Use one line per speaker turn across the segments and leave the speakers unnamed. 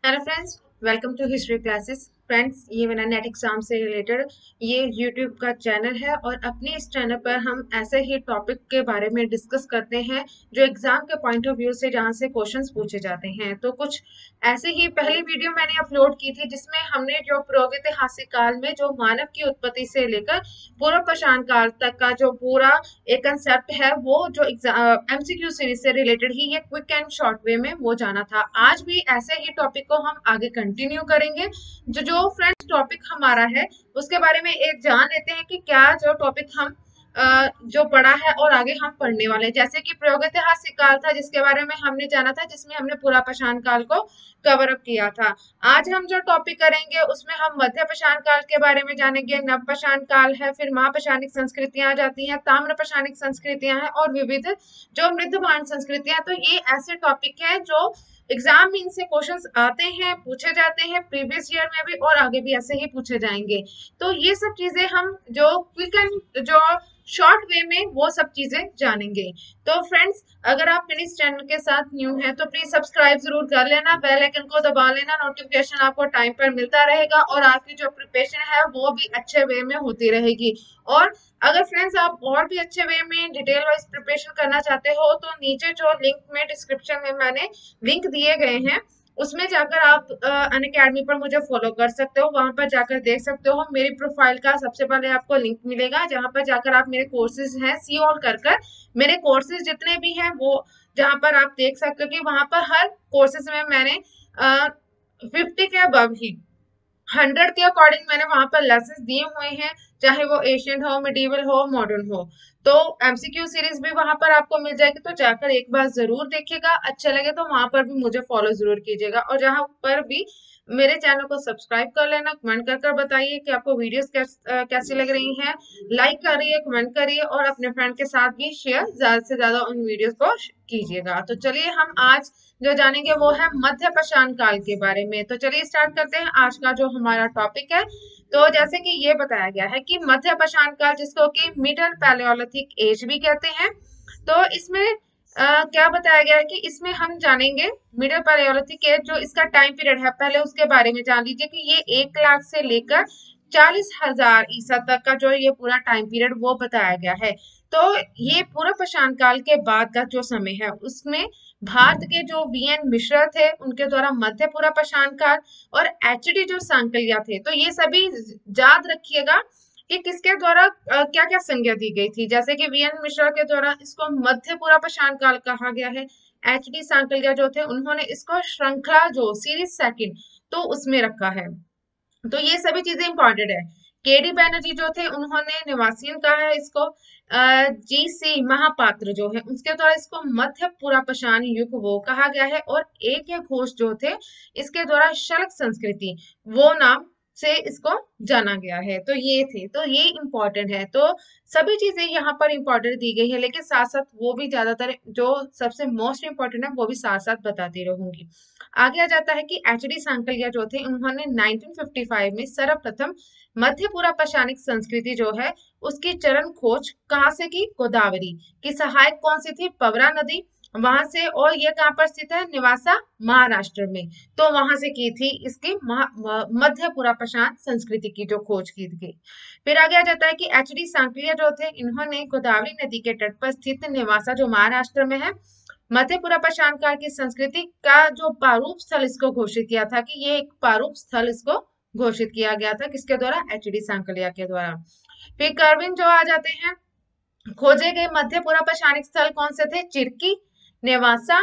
Hello friends, welcome to history classes. Friends, ये मेरा NET exam से रिलेटेड ये यूट्यूब का चैनल है और अपने इस चैनल पर हम ऐसे ही टॉपिक के बारे में डिस्कस करते हैं जो एग्जाम के पॉइंट ऑफ व्यू से जहाँ से क्वेश्चंस पूछे जाते हैं। तो कुछ ऐसे ही पहली वीडियो मैंने अपलोड की थी जिसमें हमने जो प्रागैतिहासिक काल में जो मानव की उत्पत्ति से लेकर पूर्व पाषाण काल तक का जो पूरा एक कंसेप्ट है वो जो एमसीक्यू सीरीज से रिलेटेड ही ये क्विक एंड शॉर्ट वे में वो जाना था। आज भी ऐसे ही टॉपिक को हम आगे कंटिन्यू करेंगे। जो जो फ्रेंड्स टॉपिक हमारा है उसके बारे में एक जान लेते हैं कि क्या जो टॉपिक हम जो पढ़ा है और आगे हम पढ़ने वाले हैं। जैसे कि प्रागैतिहासिक काल था जिसके बारे में हमने जाना था, जिसमें हमने पूरा पाषाण काल को कवर अप किया था। आज हम जो टॉपिक करेंगे उसमें हम मध्य पाषाण काल के बारे में जानेंगे, नव पाषाण काल है, फिर महापाषाणिक संस्कृतियां आ जाती हैं, ताम्र पाषाणिक संस्कृतियां हैं और विविध जो मृदुबाण संस्कृतियां। तो ये ऐसे टॉपिक हैं जो एग्जाम में इनसे क्वेश्चंस आते हैं, पूछे जाते हैं, प्रीवियस ईयर में भी और आगे भी ऐसे ही पूछे जाएंगे। तो ये सब चीजें हम जो क्विक एंड जो शॉर्ट वे में वो सब चीजें जानेंगे। तो फ्रेंड्स, अगर आप मेरे इस चैनल के साथ न्यू हैं तो प्लीज सब्सक्राइब जरूर कर लेना, बेल आइकन को दबा लेना, नोटिफिकेशन आपको टाइम पर मिलता रहेगा और आपकी जो प्रिपरेशन है वो भी अच्छे वे में होती रहेगी। और अगर फ्रेंड्स आप और भी अच्छे वे में डिटेल वाइज प्रिपरेशन करना चाहते हो तो नीचे जो लिंक में डिस्क्रिप्शन में मैंने लिंक दिए गए हैं उसमें जाकर आप अनअकैडमी पर मुझे फॉलो कर सकते हो, वहां पर जाकर देख सकते हो। मेरी प्रोफाइल का सबसे पहले आपको लिंक मिलेगा जहां पर जाकर आप मेरे कोर्सेज हैं सी ऑल कर मेरे कोर्सेज जितने भी हैं वो जहां पर आप देख सकते हो कि वहां पर हर कोर्सेज में मैंने 50 के अबव ही 100 के अकॉर्डिंग मैंने वहां पर लेसन दिए हुए हैं, चाहे वो एशियंट हो, मिडीवल हो, मॉडर्न हो। तो एमसीक्यू सीरीज भी वहां पर आपको मिल जाएगी, तो जाकर एक बार जरूर देखिएगा। अच्छा लगे तो वहां पर भी मुझे फॉलो जरूर कीजिएगा और जहां पर भी मेरे चैनल को सब्सक्राइब कर लेना। कमेंट कर बताइए कि आपको वीडियोस कैसी लग रही हैं, लाइक करिए, कमेंट करिए और अपने फ्रेंड के साथ भी शेयर ज्यादा से ज्यादा उन वीडियोस को कीजिएगा। तो चलिए हम आज जो जानेंगे वो है मध्य पाषाण काल के बारे में। तो चलिए स्टार्ट करते हैं आज का जो हमारा टॉपिक है। तो जैसे कि ये बताया गया है कि मध्य पाषाण काल जिसको कि मिडल पैलियोलिथिक एज भी कहते हैं। तो इसमें क्या बताया गया है कि इसमें हम जानेंगे मिडल पैलियोलिथिक एज जो इसका टाइम पीरियड है, पहले उसके बारे में जान लीजिए कि ये 1 लाख से लेकर 40,000 ईसा तक का जो ये पूरा टाइम पीरियड वो बताया गया है। तो ये पूरा पाषाण काल के बाद का जो समय है उसमें भारत के जो वीएन मिश्रा थे उनके द्वारा मध्य पूरा पाषाण काल और एचडी जो सांकलिया थे, तो ये सभी याद रखिएगा कि किसके द्वारा क्या क्या संज्ञा दी गई थी। जैसे कि वीएन मिश्रा के द्वारा इसको मध्य पूरा पाषाण काल कहा गया है। एचडी सांकलिया जो थे उन्होंने इसको श्रृंखला जो सीरीज सेकंड तो उसमें रखा है। तो ये सभी चीजें इंपॉर्टेंट है। केडी बैनर्जी जो थे उन्होंने निवासियन कहा है इसको। जी सी महापात्र जो है उसके द्वारा इसको मध्य पूरा पाषाण युग वो कहा गया है और ए के घोष जो थे इसके द्वारा शल्क संस्कृति वो नाम से इसको जाना गया है। तो ये थे, तो ये इंपॉर्टेंट है। तो सभी चीजें यहाँ पर इंपॉर्टेंट दी गई है, लेकिन साथ साथ वो भी ज्यादातर जो सबसे मोस्ट इंपॉर्टेंट है वो भी साथ साथ बताती रहूंगी। आगे आ जाता है कि एचडी सांकलिया जो थे उन्होंने 1955 में सर्वप्रथम मध्यपूरा पाषाणिक संस्कृति जो है उसकी चरण खोज कहाँ से की? गोदावरी की सहायक कौन सी थी? पवरा नदी वहां से। और ये कहाँ पर स्थित है? निवासा महाराष्ट्र में। तो वहां से की थी इसकी मध्यपूरा पाषाण संस्कृति की जो खोज की गई। फिर आगे आ जाता है कि एचडी सांकलिया जो थे इन्होंने गोदावरी नदी के तट पर स्थित निवासा जो महाराष्ट्र में है मध्यपुरा पाषाण काल की संस्कृति का जो प्रारूप स्थल इसको घोषित किया था कि ये एक प्रारूप स्थल इसको घोषित किया गया था, किसके द्वारा? एचडी सांकलिया के द्वारा। फिर कर्विन जो आ जाते हैं, खोजे गए मध्यपुरा पाषाणिक स्थल कौन से थे? चिरकी, नेवासा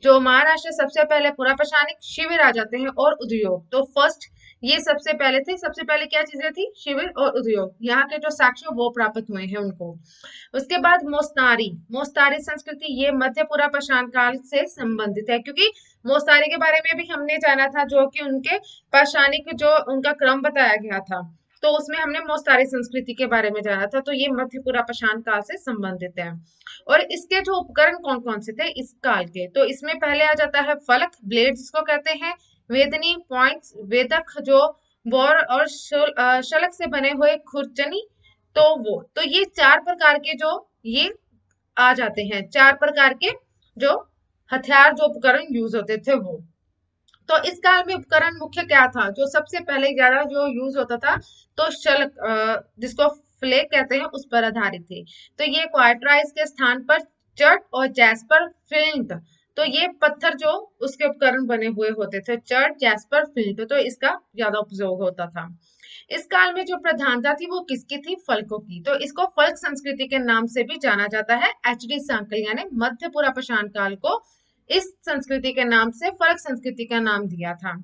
जो महाराष्ट्र सबसे पहले पुरा पाषाणिक, शिविर आ जाते हैं और उद्योग। तो फर्स्ट ये सबसे पहले थे। सबसे पहले क्या चीजें थी? शिविर और उद्योग। यहाँ के जो साक्ष्य वो प्राप्त हुए हैं उनको। उसके बाद मोस्तारी, मोस्तारी संस्कृति ये मध्यपुरा पाषाण काल से संबंधित है, क्योंकि मोस्तारी के बारे में भी हमने जाना था जो कि उनके पाषाणिक जो उनका क्रम बताया गया था, तो उसमें हमने मोस्तारी संस्कृति के बारे में जाना था। तो ये मध्यपुरा पाषाण काल से संबंधित है। और इसके जो उपकरण कौन कौन से थे इस काल के? तो इसमें पहले आ जाता है फलक, ब्लेड जिसको कहते हैं, वेदनी, पॉइंट्स, वेदक जो बोर और शलक से बने हुए खुरचनी, तो वो तो ये 4 प्रकार के जो ये आ जाते हैं, 4 प्रकार के जो हथियार जो उपकरण यूज होते थे वो। तो इस काल में उपकरण मुख्य क्या था, जो सबसे पहले ज्यादा जो यूज होता था, तो शल जिसको फ्लेक कहते हैं, उस पर आधारित थे। तो ये क्वार्टराइज के स्थान पर चट और जैस्पर फ्लिंट, तो ये पत्थर जो उसके उपकरण बने हुए होते थे, चट जैस्पर फ्लिंट, तो इसका ज्यादा उपयोग होता था। इस काल में जो प्रधानता थी वो किसकी थी, फल्कों की। तो इसको फल्क संस्कृति के नाम से भी जाना जाता है। एचडी सांकल यानी मध्य पुरापाषाण काल को इस संस्कृति के नाम से फल्क संस्कृति का नाम दिया था।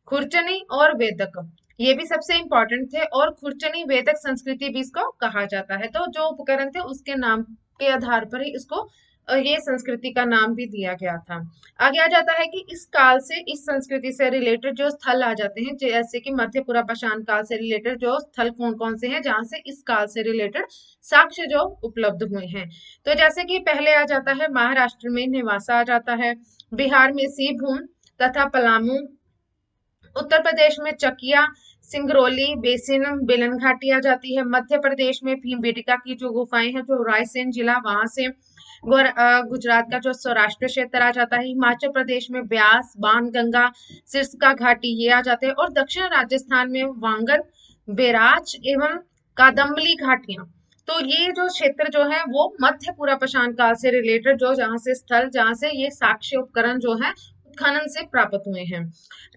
खुरचनी और वेदक, ये भी सबसे इंपॉर्टेंट थे, और खुरचनी वेदक संस्कृति भी इसको कहा जाता है। तो जो उपकरण थे उसके नाम के आधार पर ही इसको ये संस्कृति का नाम भी दिया गया था। आगे आ जाता है कि इस काल से, इस संस्कृति से रिलेटेड जो स्थल आ जाते हैं, जैसे कि मध्य पुरापाषाण काल से रिलेटेड जो स्थल कौन कौन से हैं जहां से इस काल से रिलेटेड साक्ष्य जो उपलब्ध हुए हैं। तो जैसे कि पहले आ जाता है महाराष्ट्र में निवासा आ जाता है, बिहार में सीभूम तथा पलामू, उत्तर प्रदेश में चकिया, सिंगरौली, बेसिन, बेलन घाटी आ जाती है। मध्य प्रदेश में भीमबेटका की जो गुफाएं हैं, जो रायसेन जिला वहां से। गुजरात का जो सौराष्ट्र क्षेत्र आ जाता है। हिमाचल प्रदेश में ब्यास, बाणगंगा, सिरस्का घाटी ये आ जाते हैं। और दक्षिण राजस्थान में वांगन, बेराच एवं कादम्बली घाटियां। तो ये जो क्षेत्र जो है वो मध्य पुरापाषाण काल से रिलेटेड, जो जहां से स्थल, जहां से ये साक्ष्य उपकरण जो है उत्खनन से प्राप्त हुए हैं।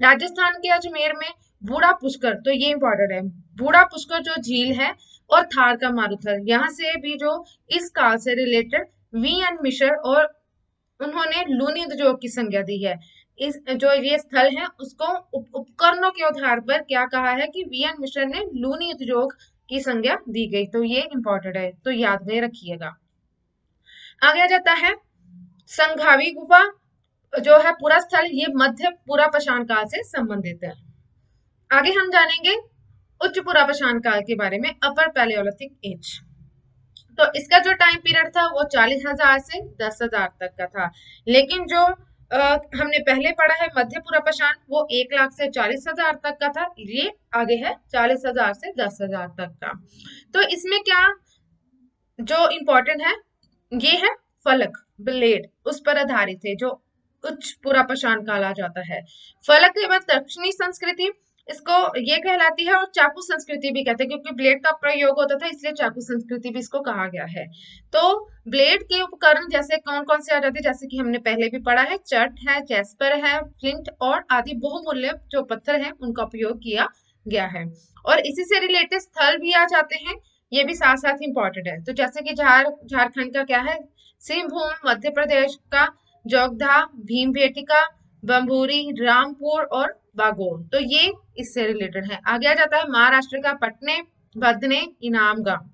राजस्थान के अजमेर में बूढ़ा पुष्कर, तो ये इंपॉर्टेंट है, बूढ़ा पुष्कर जो झील है, और थार का मारुथल, यहाँ से भी जो इस काल से रिलेटेड वी एन मिश्र और उन्होंने लूनी उद्योग की संज्ञा दी है। इस जो ये स्थल है उसको उपकरणों के आधार पर क्या कहा है कि वी एन मिश्र ने लूनी उद्योग की संज्ञा दी गई। तो ये इंपॉर्टेंट है, तो याद में रखिएगा। आगे आ जाता है संघावी गुफा, जो है पूरा स्थल, ये मध्य पुरापाषाण काल से संबंधित है। आगे हम जानेंगे उच्च पुरापाषाण काल के बारे में, अपर पैलियोलिथिक एज। तो इसका जो टाइम पीरियड था वो 40,000 से 10,000 तक का था। लेकिन जो हमने पहले पढ़ा है मध्य पुरापाषाण, वो 1 लाख से 40,000 तक का था। ये आगे है 40,000 से 10,000 तक का। तो इसमें क्या जो इम्पोर्टेंट है, ये है फलक, ब्लेड, उस पर आधारित है जो उच्च पुरापाषाण काल आ जाता है। फलक एवं दक्षिणी संस्कृति इसको ये कहलाती है, और चाकू संस्कृति भी कहते हैं, क्योंकि ब्लेड का प्रयोग होता था इसलिए चाकू संस्कृति भी इसको कहा गया है। तो ब्लेड के उपकरण जैसे कौन कौन से आ जाते हैं, जैसे कि हमने पहले भी पढ़ा है, चट है, जैस्पर है, फ्लिंट और आदि बहुमूल्य जो पत्थर हैं उनका उपयोग किया गया है। और इसी से रिलेटेड स्थल भी आ जाते हैं, ये भी साथ साथ इंपॉर्टेंट है। तो जैसे कि झारखंड का क्या है, सिंहभूम, मध्य प्रदेश का जोगधा, भीमबेटका, बम्बूरी, रामपुर और बागोर, तो ये इससे रिलेटेड है। आगे आ जाता है महाराष्ट्र का पटने, बदने, इनामगांव।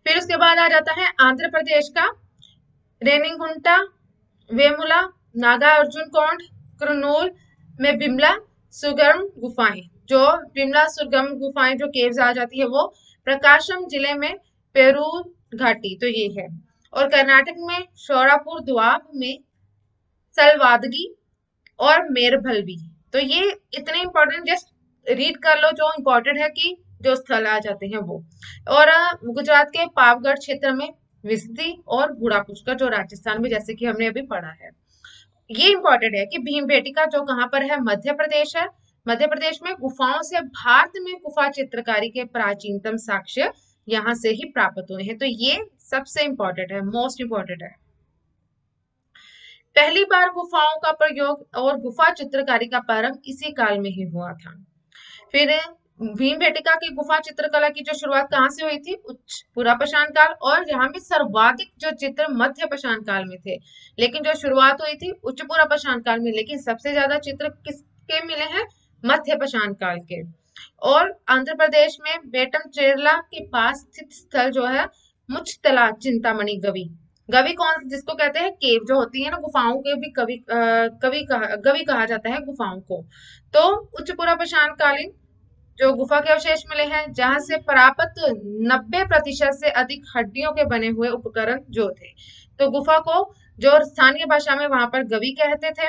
फिर उसके बाद आ जाता है आंध्र प्रदेश का रेनिगुंटा, वेमुला, नागा अर्जुन कोंड, कुरनूल में बिमला सुगम गुफाएं, जो बिमला सुगम गुफाएं जो केव्स आ जाती है वो प्रकाशम जिले में पेरूर घाटी, तो ये है। और कर्नाटक में शोरापुर द्वाब में सलवादगी और मेरभलवी। तो ये इतने इंपॉर्टेंट, जस्ट रीड कर लो जो इंपॉर्टेंट है कि जो स्थल आ जाते हैं वो। और गुजरात के पावगढ़ क्षेत्र में विस्ती और बूढ़ा पुष्कर, जो राजस्थान में जैसे कि हमने अभी पढ़ा है। ये इंपॉर्टेंट है कि भीमबेटका जो कहाँ पर है, मध्य प्रदेश है। मध्य प्रदेश में गुफाओं से भारत में गुफा चित्रकारी के प्राचीनतम साक्ष्य यहाँ से ही प्राप्त हुए हैं। तो ये सबसे इंपॉर्टेंट है, मोस्ट इंपॉर्टेंट है। पहली बार गुफाओं का प्रयोग और गुफा चित्रकारी का प्रारंभ इसी काल में ही हुआ था। फिर भीमबेटका की गुफा चित्रकला की जो शुरुआत कहाँ से हुई थी, उच्च पुरापाषाण काल, और यहाँ में सर्वाधिक जो चित्र मध्य पाषाण काल में थे। लेकिन जो शुरुआत हुई थी उच्च पुरापाषाण काल में, लेकिन सबसे ज्यादा चित्र किसके मिले हैं, मध्य पाषाण काल के। और आंध्र प्रदेश में बेटम चेरला के पास स्थित स्थल जो है मुचतला चिंतामणि गवि, गवि कौन जिसको कहते हैं, केव जो होती है ना गुफाओं के भी गवि कहा जाता है गुफाओं को। तो उच्च पुरापाषाण कालीन जो गुफा के अवशेष मिले हैं, जहां से प्राप्त 90% से अधिक हड्डियों के बने हुए उपकरण जो थे। तो गुफा को जो स्थानीय भाषा में वहां पर गवि कहते थे,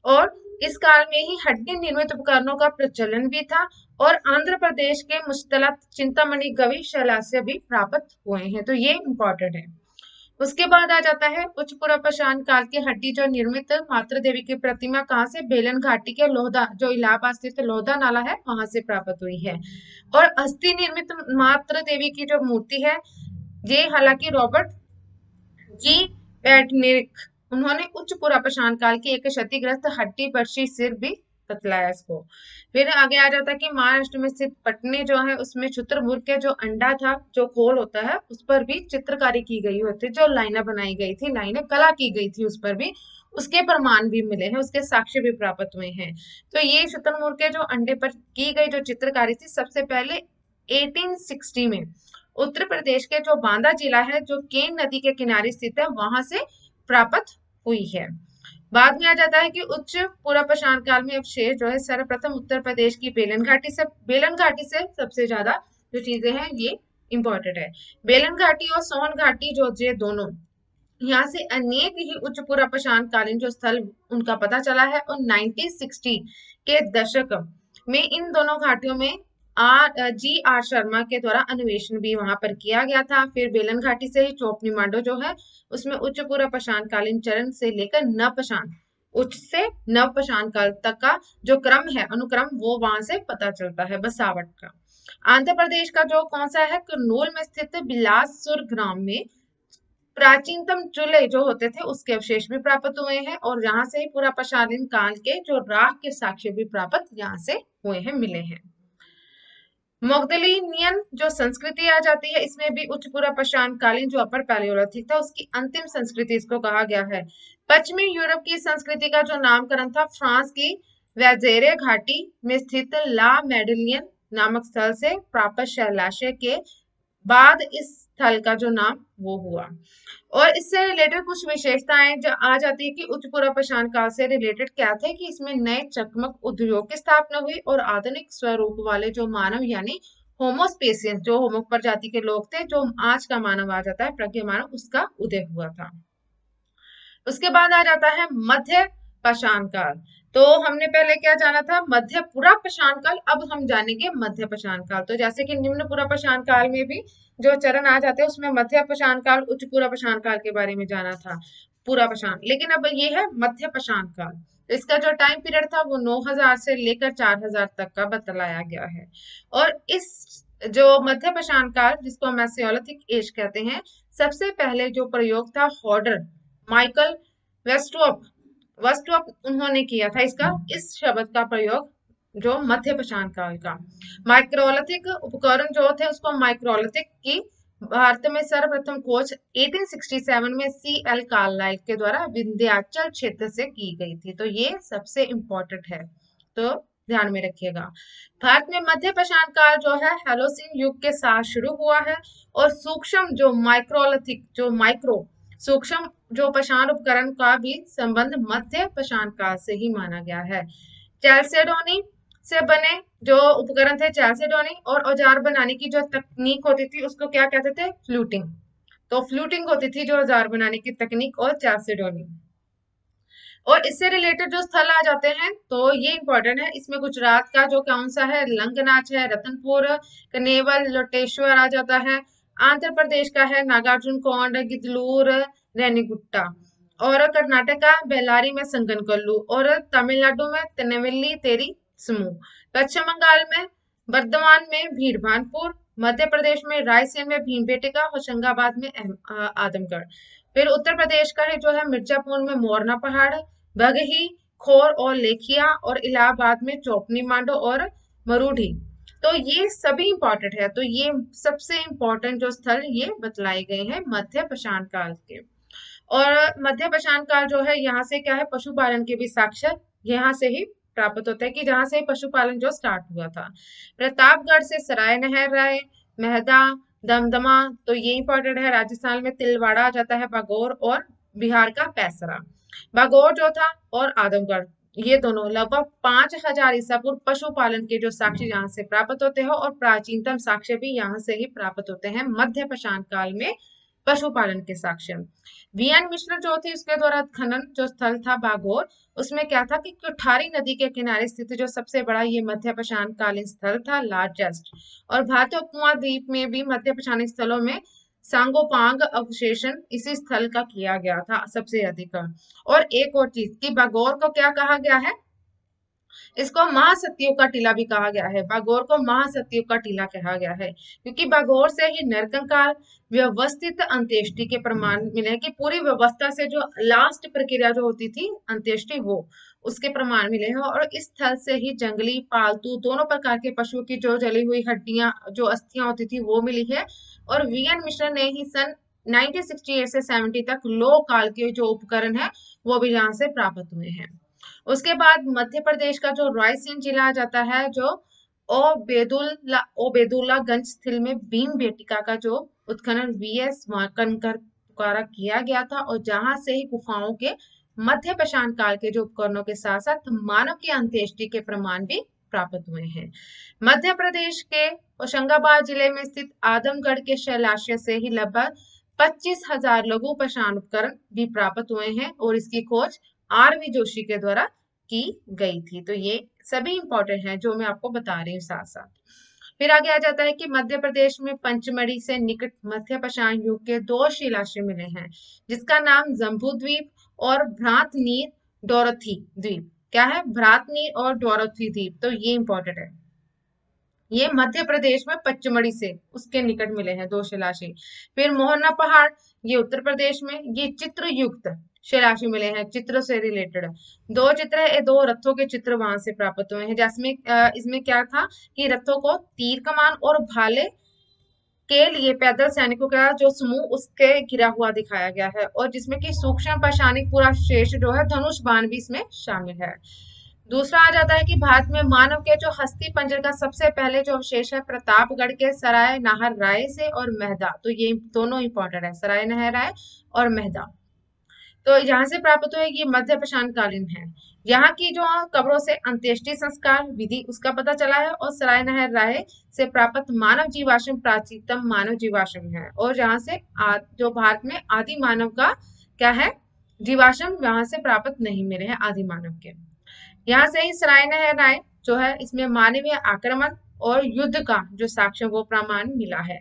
और इस काल में ही हड्डी निर्मित उपकरणों का प्रचलन भी था। और आंध्र प्रदेश के मुश्तला चिंतामणि गवि शैला से भी प्राप्त हुए हैं। तो ये इंपॉर्टेंट है। उसके बाद आ जाता है उच्च पुनर्पाषाण काल की हड्डी जो निर्मित मातृ देवी की प्रतिमा कहाँ से, बेलन घाटी के लोहदा, जो इलाहाबाद स्थित लोहदा नाला है वहां से प्राप्त हुई है। और अस्थि निर्मित मातृ देवी की जो मूर्ति है, ये हालांकि रॉबर्ट जी पैटनेरिक, उन्होंने उच्च पुनर्पाषाण काल की एक क्षतिग्रस्त हड्डी बर्शी सिर भी बतलाया इसको। फिर आगे आ जाता है कि महाराष्ट्र में स्थित पटने जो है उसमें शुतुरमुर्ग के जो अंडा था, जो खोल होता है, उस पर भी चित्रकारी की गई होती, जो लाइनें बनाई गई थी, लाइनें कला की गई थी उस पर भी, उसके प्रमाण भी मिले हैं, उसके साक्ष्य भी प्राप्त हुए हैं। तो ये शुतुरमुर्ग के जो अंडे पर की गई जो चित्रकारी थी, सबसे पहले 1860 में उत्तर प्रदेश के जो बांदा जिला है, जो केन नदी के किनारे स्थित है, वहां से प्राप्त हुई है। बाद में आ जाता है कि उच्च पुनर्पाषाण काल में अवशेष जो है सर्वप्रथम उत्तर प्रदेश की बेलन घाटी से सबसे ज्यादा जो चीजें हैं ये इंपॉर्टेंट है। बेलन घाटी और सोहन घाटी जो ये दोनों, यहाँ से अनेक ही उच्च पुनर्पाषाण कालीन जो स्थल उनका पता चला है। और 1960 के दशक में इन दोनों घाटियों में आर शर्मा के द्वारा अन्वेषण भी वहां पर किया गया था। फिर बेलन घाटी से ही चोपनी मांडो जो है उसमें उच्च पुनर्पाषाण कालीन चरण से लेकर नवपाषाण, उच्च से नवपाषाण काल तक का जो क्रम है, अनुक्रम, वो वहां से पता चलता है बसावट का। आंध्र प्रदेश का जो कौन सा है, कर्नूल में स्थित बिलासपुर ग्राम में प्राचीनतम चूल्हे जो होते थे उसके अवशेष भी प्राप्त हुए हैं। और यहाँ से ही पुनर्पाषाण काल के जो राख के साक्ष्य भी प्राप्त यहाँ से हुए हैं, मिले हैं। मोगदलिनियन जो संस्कृति आ जाती है, इसमें भी उच्च पुनर्पाषाण कालीन जो अपर पैलियोलिथिक था उसकी अंतिम संस्कृति इसको कहा गया है। पश्चिमी यूरोप की संस्कृति का जो नामकरण था फ्रांस की वेजेरे घाटी में स्थित ला मेडलियन नामक स्थल से प्राप्त शैलाशय के बाद इस स्थल का जो नाम वो हुआ। और इससे रिलेटेड कुछ विशेषताएं जो आ जाती है कि उच्च पुनर्पाषाण काल से रिलेटेड क्या थे, कि इसमें नए चकमक उद्योग की स्थापना हुई और आधुनिक स्वरूप वाले जो मानव यानी होमोस्पेसियंस, जो होमो प्रजाति के लोग थे, जो आज का मानव आ जाता है प्रज्ञ मानव, उसका उदय हुआ था। उसके बाद आ जाता है मध्य पाषाण काल। तो हमने पहले क्या जाना था, मध्य पुनर्पाषाण काल, अब हम जानेंगे मध्य पाषाण काल। तो जैसे कि निम्न पुनर्पाषाण काल में भी जो चरण आ जाते हैं उसमें मध्य पाषाण काल, उच्च पुनर्पाषाण काल के बारे में जाना था, पुनर्पाषाण। लेकिन अब ये है मध्य पाषाण काल। तो इसका जो टाइम पीरियड था वो 9000 से लेकर 4000 तक का बतलाया गया है। और इस जो मध्य पाषाण काल जिसको हम मेसोलिथिक एज कहते हैं, सबसे पहले जो प्रयोग था हॉर्डर माइकल वेस्टवॉप वेस्टवॉप उन्होंने किया था इसका, इस शब्द का प्रयोग जो मध्य पाषाण काल का। माइक्रोलिथिक उपकरण जो थे उसको माइक्रोलिथिक की भारत में सर्वप्रथम खोज 1867 में सी एल कार्लाइल के द्वारा विंध्याचल क्षेत्र से की गई थी। तो ये सबसे इंपॉर्टेंट है, तो ध्यान में रखिएगा। भारत में मध्य पाषाण काल जो है हेलोसिन युग के साथ शुरू हुआ है। और सूक्ष्म जो माइक्रोलिथिक जो माइक्रो सूक्ष्म जो पाषाण उपकरण का भी संबंध मध्य पाषाण काल से ही माना गया है। चैल्सेडोनी से बने जो उपकरण थे, चैल्सेडोनी, और औजार बनाने की जो तकनीक होती थी उसको क्या कहते थे, फ्लूटिंग। तो फ्लूटिंग होती थी जो औजार बनाने की तकनीक, और चैल्सेडोनी। और इससे रिलेटेड जो स्थल आ जाते हैं तो ये इंपॉर्टेंट है। इसमें गुजरात का जो कौन सा है, लंगनाच है, रतनपुर, कनेवल, लोटेश्वर आ जाता है। आंध्र प्रदेश का है नागार्जुन कोंड, गिदलूर, रेनीगुट्टा। और कर्नाटक का बेल्लारी में संगनकल्लू। और तमिलनाडु में तिरुनेल्वेली तेरी समूह। पश्चिम बंगाल में बर्धमान में भीड़भानपुर। मध्य प्रदेश में रायसेन में भीमबेटका, होशंगाबाद में आदमगढ़। फिर उत्तर प्रदेश का है जो है मिर्जापुर में मोरना पहाड़, बगही, खोर और लेखिया, और इलाहाबाद में चौपनी मांडो और मरूढ़ी। तो ये सभी इंपॉर्टेंट है। तो ये सबसे इंपॉर्टेंट जो स्थल ये बतलाए गए हैं मध्य पाषाण काल के। और मध्य पाषाण काल जो है यहाँ से क्या है, पशुपालन के भी साक्ष्य यहाँ से ही प्राप्त होता है, कि जहाँ से पशुपालन जो स्टार्ट हुआ था। प्रतापगढ़ से सराय नहर राय, मेहदा, दमदमा, तो ये इंपॉर्टेंट है। राजस्थान में तिलवाड़ा आ जाता है, बागौर, और बिहार का पैसरा। बागौर जो था और आदमगढ़, ये दोनों लगभग 5000 ईसा पूर्व पशुपालन के जो साक्ष्य यहाँ से प्राप्त होते हैं। और प्राचीनतम साक्ष्य भी यहाँ से ही प्राप्त होते हैं मध्य पाषाण काल में, पशुपालन के साक्ष्य। वीएन मिश्र जो थी उसके द्वारा खनन जो स्थल था बागौर, उसमें क्या था कि कुठारी नदी के किनारे स्थित जो सबसे बड़ा ये मध्य पाषाण कालीन स्थल था, लार्जेस्ट। और भारतीय उपमहाद्वीप में भी मध्य पाषाण स्थलों में सांगोपांग अवशेषण इसी स्थल का किया गया था सबसे अधिक। और एक और चीज कि बागौर को क्या कहा गया है, इसको महासतियों का टीला भी कहा गया है। बागौर को महासतियों का टीला कहा गया है क्योंकि बागौर से ही नरकंकाल व्यवस्थित अंत्येष्टि के प्रमाण मिले हैं कि पूरी व्यवस्था से जो लास्ट प्रक्रिया जो होती थी अंत्येष्टि, वो उसके प्रमाण मिले हैं। और इस स्थल से ही जंगली पालतू दोनों प्रकार के पशुओं की जो जली हुई हड्डियां जो अस्थियां होती थी वो मिली है। और वीएन मिश्र ने ही सन 1968 से 70 तक लो काल के जो उपकरण है वो भी यहाँ से प्राप्त हुए हैं। उसके बाद मध्य प्रदेश का जो रायसेन जिला आ जाता है, जो ओबेदुल्लागंज स्थिल में भीम बेटिका का जो उत्खनन वीएस वाकनकर द्वारा किया गया था, और जहां से ही गुफाओं के मध्य पाषाण काल के जो उपकरणों के साथ साथ मानव की अंत्येष्टि के प्रमाण भी प्राप्त हुए हैं। मध्य प्रदेश के होशंगाबाद जिले में स्थित आदमगढ़ के शैलाश्य से ही लगभग 25,000 लघु पाषाण उपकरण भी प्राप्त हुए हैं, और इसकी खोज आरवी जोशी के द्वारा की गई थी। तो ये सभी इंपॉर्टेंट हैं जो मैं आपको बता रही हूँ साथ साथ। फिर आगे आ जाता है कि मध्य प्रदेश में पंचमढ़ी से निकट मध्य पाषाण युग के दो शिलाश्रय मिले हैं, जिसका नाम जम्बू द्वीप और भ्रातनीर डोरथी द्वीप। क्या है? भ्रातनीर और डोरथी द्वीप। तो ये इंपॉर्टेंट है। ये मध्य प्रदेश में पचमढ़ी से उसके निकट मिले हैं दो शिलाशिल। फिर मोहना पहाड़, ये उत्तर प्रदेश में, ये चित्र युक्त शिलाशिल मिले हैं, चित्र से रिलेटेड। दो चित्र है, दो रथों के चित्र वहां से प्राप्त हुए हैं, जिसमें इसमें क्या था कि रथों को तीर कमान और भाले के लिए पैदल सैनिकों का जो समूह उसके घिरा हुआ दिखाया गया है, और जिसमें कि सूक्ष्म पाषाणिक पूरा शेष जो है धनुष बाण भी इसमें शामिल है। दूसरा आ जाता है कि भारत में मानव के जो हस्ती पंजर का सबसे पहले जो अवशेष है प्रतापगढ़ के सराय नाहर राय से और मेहदा। तो ये दोनों इंपॉर्टेंट है, सराय नाहर राय और मेहदा। तो यहाँ से प्राप्त हुए ये मध्य पाषाण कालीन है। यहाँ की जो कब्रों से अंत्येष्टि संस्कार विधि उसका पता चला है, और सराय नहर राय से प्राप्त मानव जीवाश्म प्राचीनतम मानव जीवाश्म है। और यहाँ से जो भारत में आदि मानव का क्या है जीवाश्म यहाँ से प्राप्त नहीं मिले हैं आदि मानव के। यहाँ से ही सराय नहर राय जो है इसमें मानवीय आक्रमण और युद्ध का जो साक्ष्य वो प्रमाण मिला है।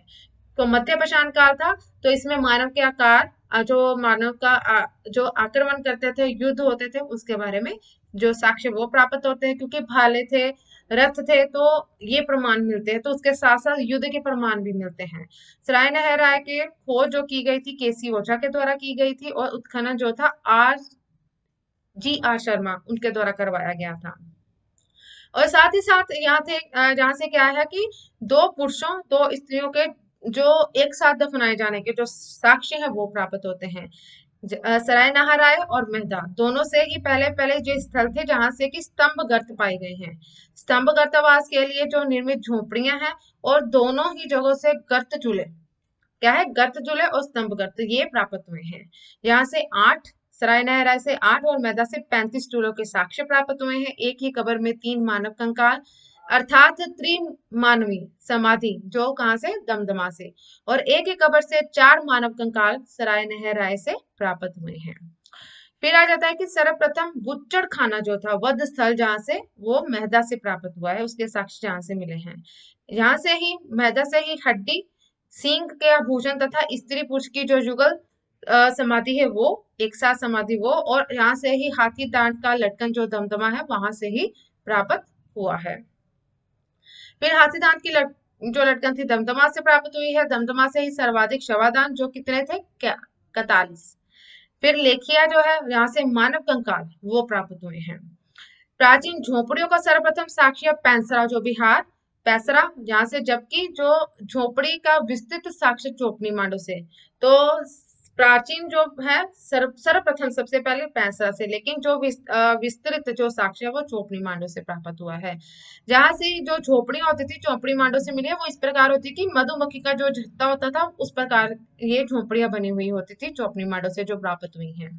तो मध्य पाषाण काल था, तो इसमें मानव के आकार जो मानव का जो आक्रमण करते थे, युद्ध होते थे, उसके बारे में जो साक्ष्य वो प्राप्त होते हैं, क्योंकि भाले थे, रथ थे, तो ये प्रमाण मिलते हैं। तो उसके साथ साथ युद्ध के प्रमाण भी मिलते हैं। सराय नहर राय के खोज जो की गई थी केसी ओझा के द्वारा की गई थी, और उत्खनन जो था आर शर्मा उनके द्वारा करवाया गया था। और साथ ही साथ यहाँ थे जहाँ से क्या है कि दो पुरुषों दो स्त्रियों के जो एक साथ दफनाए जाने के जो साक्ष्य है वो प्राप्त होते हैं। सराय नहराय और मेहदा दोनों से ही पहले पहले जो स्थल थे जहां से कि स्तंभ गर्त पाए गए हैं। स्तंभ गर्तवास के लिए जो निर्मित झोपड़ियां हैं, और दोनों ही जगहों से गर्त चूल्हे, क्या है गर्त चूल्हे और स्तंभ गर्त ये प्राप्त हुए हैं। यहाँ से 8, सराय नहराय से 8 और मैदा से 35 चूल्हों के साक्ष्य प्राप्त हुए हैं। एक ही कब्र में 3 मानव कंकाल अर्थात त्रिमानवी समाधि जो कहाँ से दमदमा से, और एक ही कब्र से 4 मानव कंकाल सराय नहराय से प्राप्त हुए हैं। फिर आ जाता है कि सर्वप्रथम बुच्चड़ खाना जो था वध स्थल जहां से वो मेहदा से प्राप्त हुआ है, उसके साक्ष्य जहां से मिले हैं। यहाँ से ही मेहदा से ही हड्डी, सींग के आभूषण तथा स्त्री पुरुष की जो युगल समाधि है वो एक साथ समाधि वो, और यहाँ से ही हाथी दांत का लटकन जो दमदमा है वहां से ही प्राप्त हुआ है। फिर हाथी दांत की जो लटकन थी दमदमा से प्राप्त हुई है। दमदमा से ही सर्वाधिक शवादान जो कितने थे क्या 41। फिर लेखिया जो है यहाँ से मानव कंकाल वो प्राप्त हुए हैं। प्राचीन झोपड़ियों का सर्वप्रथम साक्ष्य पैंसरा जो बिहार पैसरा जहाँ से, जबकि जो झोपड़ी का विस्तृत साक्ष्य चोपनी मांडो से। तो प्राचीन जो है सर्वप्रथम सबसे पहले पैंसरा से, लेकिन जो विस्तृत जो साक्ष्य है वो चोपड़ी मांडो से प्राप्त हुआ है। जहां से जो झोपड़ियां होती थी चौपड़ी मांडो से मिली है, वो इस प्रकार होती कि मधुमक्खी का जो झत्ता होता था उस प्रकार ये झोपड़ियां बनी हुई होती थी चौपड़ी मांडो से जो प्राप्त हुई हैं।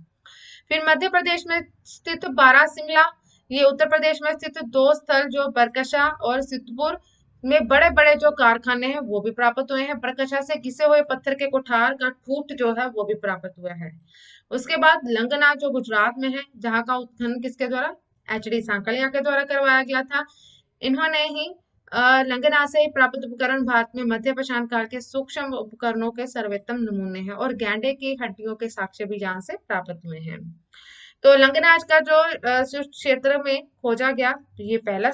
फिर मध्य प्रदेश में स्थित बारह सिंगला, ये उत्तर प्रदेश में स्थित दो स्थल जो बरकशा और सिद्धपुर में बड़े बड़े जो कारखाने हैं वो भी प्राप्त हुए हैं। बरकशा से घिसे हुए पत्थर के कोठार का ठूठ जो है वो भी प्राप्त हुआ है। उसके बाद लंगना जो गुजरात में है, जहाँ का उत्खनन किसके द्वारा एच डी सांकलिया के द्वारा करवाया गया था। इन्होंने ही लंगना से प्राप्त उपकरण भारत में मध्य पाषाण काल के सूक्ष्म उपकरणों के सर्वोत्तम नमूने हैं और गैंडे की हड्डियों के साक्ष्य भी यहाँ से प्राप्त हुए हैं। तो लंगनाज का जो क्षेत्र में खोजा गया, तो ये पहला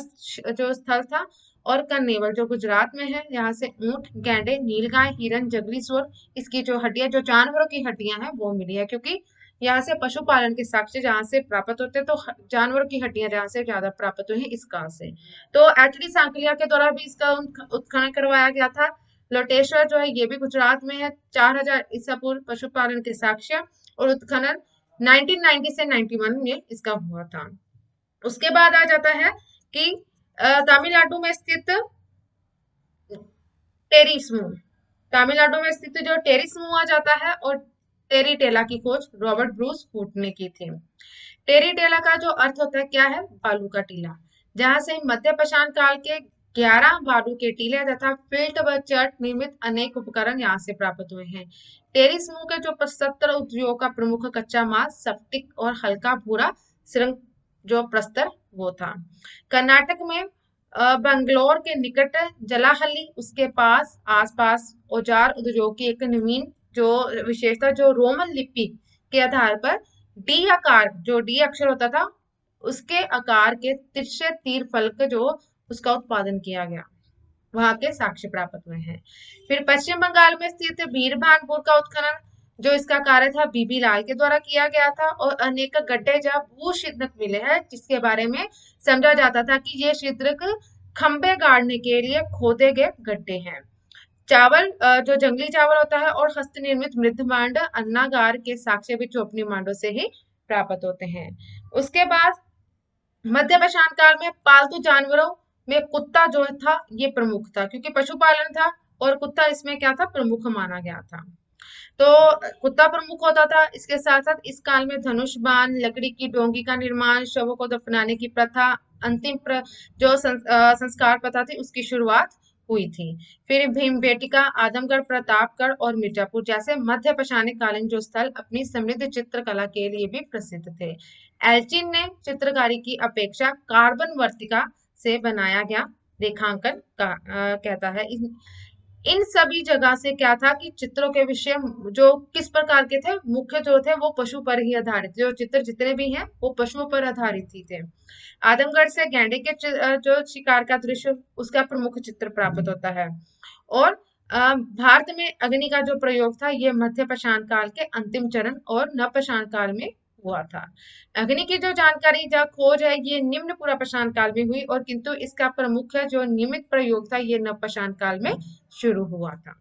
जो स्थल था। और कन्नेवल जो गुजरात में है, यहाँ से ऊंट, गैंडे, नीलगाय, हिरन, जंगली सुअर, इसकी जो हड्डियां, जो जानवरों की हड्डियां हैं वो मिली है, क्योंकि यहाँ से पशुपालन के साक्ष्य जहाँ से प्राप्त होते हैं, तो जानवरों की हड्डियां जहाँ से ज्यादा प्राप्त हुई हैं इस काल से। तो एचडी सांकलिया के द्वारा भी इसका उत्खनन करवाया गया था। लोटेश्वर जो है ये भी गुजरात में है, 4000 ईसा पूर्व पशुपालन के साक्ष्य और उत्खनन 1990 से 91 में इसका हुआ था। उसके बाद आ जाता है कि तमिलनाडु में स्थित टेरिस्मू, तमिलनाडु में स्थित जो टेरिस्मू आ जाता है, और टेरीटेला की खोज रॉबर्ट ब्रूस हुट ने की थी। टेरीटेला का जो अर्थ होता है क्या है, बालू का टीला, जहां से मध्य पाषाण काल के 11 बालू के टीले तथा फिल्ट व चट निर्मित अनेक उपकरण यहाँ से प्राप्त हुए हैं। टेरी समूह के जो 75 उद्योग का प्रमुख कच्चा माल स्फटिक और हल्का भूरा सुरंग जो प्रस्तर वो था। कर्नाटक में बंगलोर के निकट जलाहल्ली, उसके पास आसपास औजार उद्योग की एक नवीन जो विशेषता, जो रोमन लिपि के आधार पर डी आकार, जो डी अक्षर होता था उसके आकार के तिरछे तीर फलक जो उसका उत्पादन किया गया, वहां के साक्ष्य प्राप्त हुए हैं। फिर पश्चिम बंगाल में स्थित बीरभानपुर का उत्खनन, जो इसका कार्य था बीबी लाल के द्वारा किया गया था, और अनेक गड्ढे जहाँ भू छिद्रक मिले हैं, जिसके बारे में समझा जाता था कि ये छिद्रक खंबे गाड़ने के लिए खोदे गए गड्ढे हैं। चावल, जो जंगली चावल होता है, और हस्त निर्मित मृदमांड अन्नागार के साक्ष्य भी चौपनी मांडों से ही प्राप्त होते हैं। उसके बाद मध्य पाषाण काल में पालतू जानवरों में कुत्ता जो था ये प्रमुख था, क्योंकि पशुपालन था और कुत्ता इसमें क्या था, प्रमुख माना गया था। तो कुत्ता प्रमुख होता था। इसके साथ साथ इस काल में धनुष बाण, लकड़ी की डोंगी का निर्माण, शवों को दफनाने की प्रथा, अंतिम जो संस्कार प्रथा थी उसकी शुरुआत हुई थी। फिर भीमबेटका, आदमगढ़, प्रतापगढ़ और मिर्जापुर जैसे मध्य पाषाणिक कालीन जो स्थल अपनी समृद्ध चित्रकला के लिए भी प्रसिद्ध थे। एल्चिन ने चित्रकारी की अपेक्षा कार्बन वर्तिका से बनाया गया रेखांकन का कहता है। इन सभी जगह से क्या था कि चित्रों के विषय जो किस प्रकार के थे, मुख्य जो थे वो पशु पर ही आधारित, जो चित्र जितने भी हैं वो पशुओं पर आधारित ही थे। आदमगढ़ से गैंडे के जो शिकार का दृश्य उसका प्रमुख चित्र प्राप्त होता है। और भारत में अग्नि का जो प्रयोग था ये मध्य पाषाण काल के अंतिम चरण और नव पाषाण काल में हुआ था। अग्नि की जो जानकारी, जो खोज है ये निम्न पूरा पाषाण काल में हुई, और किंतु इसका प्रमुख जो नियमित प्रयोग था ये नव पाषाण काल में शुरू हुआ था।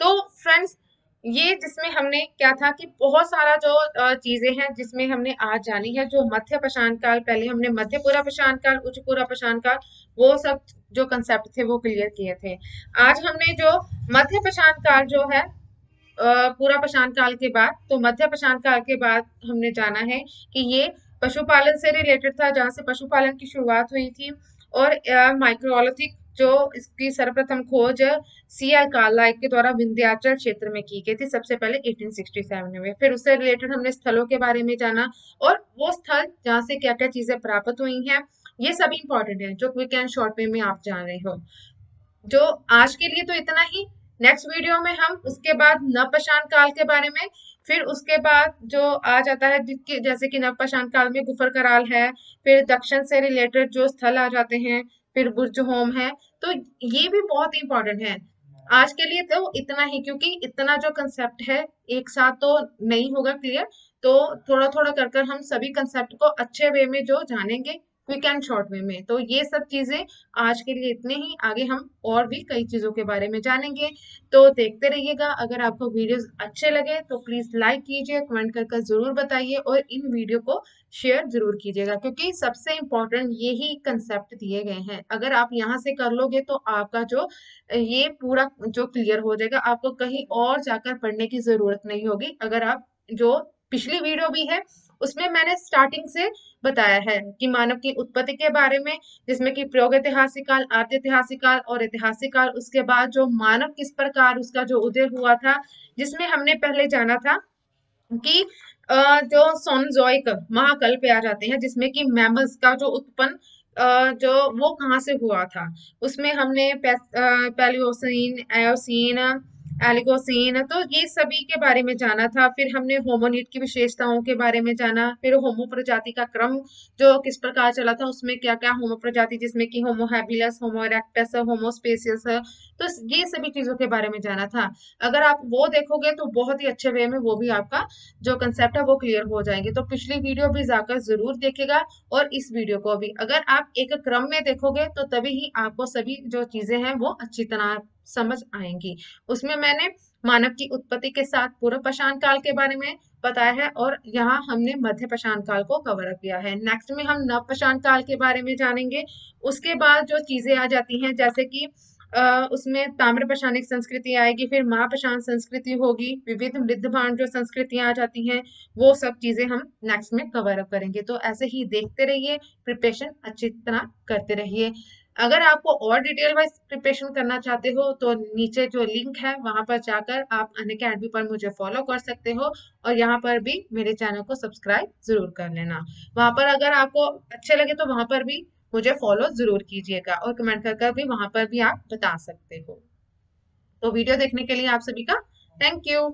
तो फ्रेंड्स, ये जिसमें हमने क्या था कि बहुत सारा जो चीजें हैं जिसमें हमने आज जानी है, जो मध्य पाषाण काल, पहले हमने मध्य पूरा पाषाण काल, उच्च पूरा पाषाण काल, वो सब जो कंसेप्ट थे वो क्लियर किए थे। आज हमने जो मध्य पाषाण काल जो है, पूरा पाषाण काल के बाद, तो मध्य पाषाण काल के बाद हमने जाना है कि ये पशुपालन से रिलेटेड था, जहाँ से पशुपालन की शुरुआत हुई थी। और माइक्रोलिथिक जो इसकी सर्वप्रथम खोज सीआर कार्लाइल के द्वारा विंध्याचल क्षेत्र में की गई थी सबसे पहले 1867 में। फिर उससे रिलेटेड हमने स्थलों के बारे में जाना, और वो स्थल जहाँ से क्या क्या चीजें प्राप्त हुई हैं, ये सभी इंपॉर्टेंट है जो क्विक एंड शॉर्ट वे में आप जान रहे हो। जो आज के लिए तो इतना ही। नेक्स्ट वीडियो में हम उसके बाद नवपाषाण काल के बारे में, फिर उसके बाद जो आ जाता है जिसके जैसे कि नवपाषाण काल में गुफर कराल है, फिर दक्षिण से रिलेटेड जो स्थल आ जाते हैं, फिर बुर्ज होम है, तो ये भी बहुत इंपॉर्टेंट है। आज के लिए तो इतना ही, क्योंकि इतना जो कंसेप्ट है एक साथ तो नहीं होगा क्लियर, तो थोड़ा थोड़ा कर कर हम सभी कंसेप्ट को अच्छे वे में जो जानेंगे, क्विक एंड शॉर्ट वे में। तो ये सब चीजें आज के लिए इतने ही, आगे हम और भी कई चीजों के बारे में जानेंगे। तो देखते रहिएगा। अगर आपको वीडियोस अच्छे लगे तो प्लीज लाइक कीजिए, कमेंट कर जरूर बताइए, और इन वीडियो को शेयर जरूर कीजिएगा, क्योंकि सबसे इम्पोर्टेंट यही कंसेप्ट दिए गए हैं। अगर आप यहाँ से कर लोगे तो आपका जो ये पूरा जो क्लियर हो जाएगा, आपको कहीं और जाकर पढ़ने की जरूरत नहीं होगी। अगर आप जो पिछली वीडियो भी है उसमें मैंने स्टार्टिंग से बताया है कि मानव की उत्पत्ति के बारे में, जिसमें कि प्रागैतिहासिक काल, आद्य ऐतिहासिक काल और ऐतिहासिक काल, उसके बाद जो मानव किस प्रकार उसका जो उदय हुआ था, जिसमें हमने पहले जाना था कि जो सोनजोइक महाकल्प पे आ जाते हैं, जिसमें कि मैमल्स का जो उत्पन्न जो वो कहाँ से हुआ था। उसमें हमने पैलियोसीन, एयोसीन, एलिगोसीन, तो ये सभी के बारे में जाना था। फिर हमने होमोनिड की विशेषताओं के बारे में जाना। फिर होमो प्रजाति का क्रम जो किस प्रकार चला था, उसमें क्या क्या होमो प्रजाति, जिसमें कि होमो हैबिलस, होमो इरेक्टस, होमो स्पेसियस है। तो ये सभी चीजों के बारे में जाना था। अगर आप वो देखोगे तो बहुत ही अच्छे वे में वो भी आपका जो कंसेप्ट है वो क्लियर हो जाएंगे। तो पिछली वीडियो भी जाकर जरूर देखेगा और इस वीडियो को भी। अगर आप एक क्रम में देखोगे तो तभी ही आपको सभी जो चीजें हैं वो अच्छी तरह समझ आएंगी। उसमें मैंने मानव की उत्पत्ति के साथ पूर्व पाषाण काल के बारे में बताया है, और यहाँ हमने मध्य पाषाण काल को कवर अप किया है। नेक्स्ट में हम नव पाषाण काल के बारे में जानेंगे। उसके बाद जो चीजें आ जाती हैं, जैसे कि उसमें ताम्र पाषाणिक संस्कृति आएगी, फिर महापाषाण संस्कृति होगी, विविध मृद्धबाण जो संस्कृतियां आ जाती हैं, वो सब चीजें हम नेक्स्ट में कवर अप करेंगे। तो ऐसे ही देखते रहिए, प्रिपरेशन अच्छी तरह करते रहिए। अगर आपको और डिटेल वाइज प्रिपरेशन करना चाहते हो तो नीचे जो लिंक है वहां पर जाकर आप अनअकैडमी पर मुझे फॉलो कर सकते हो, और यहाँ पर भी मेरे चैनल को सब्सक्राइब जरूर कर लेना। वहां पर अगर आपको अच्छे लगे तो वहां पर भी मुझे फॉलो जरूर कीजिएगा, और कमेंट कर कर भी वहां पर भी आप बता सकते हो। तो वीडियो देखने के लिए आप सभी का थैंक यू।